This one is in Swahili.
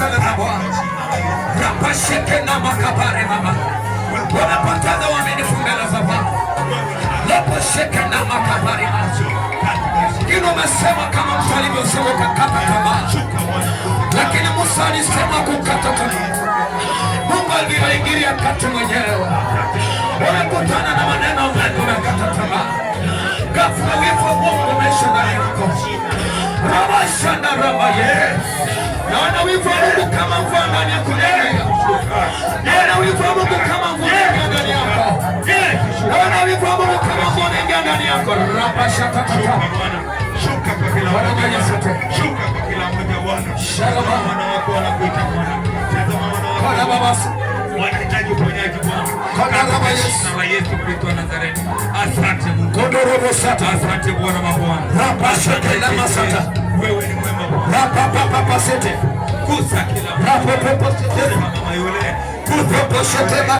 mbele za Bwana. Rapasheke na makabare mama. Wanapataza waaminifu mbele za Bwana. Rapasheke na makabare mama. Kino umesema kama Musa alivyosema ukakata tamaa. Lakini Musa alisema kukata tamaa. Mungu aliingilia kati mwenyewe. Unakutana na maneno mengi unakata tamaa. Ghafla wivu Mungu umesha ndani yako. Rabashanda rabaye. Naona wivu wa Mungu kama mvua ndani yako. Naona wivu wa Mungu kama mvua ndani yako. Naona wivu wa Mungu kama mvua ndani yako. Rabashata tata. Shuka kwa kila mmoja. Shuka kwa kila mmoja Bwana. Shalom. Wana wako wanakuita Bwana. Tazama wana wako. Wanahitaji uponyaji Bwana. Kwa jina la Yesu Kristo wa Nazareti. Asante Mungu. Asante Bwana mabwana. Wewe ni mwema Bwana. Kusa kila mmoja. Mama yule.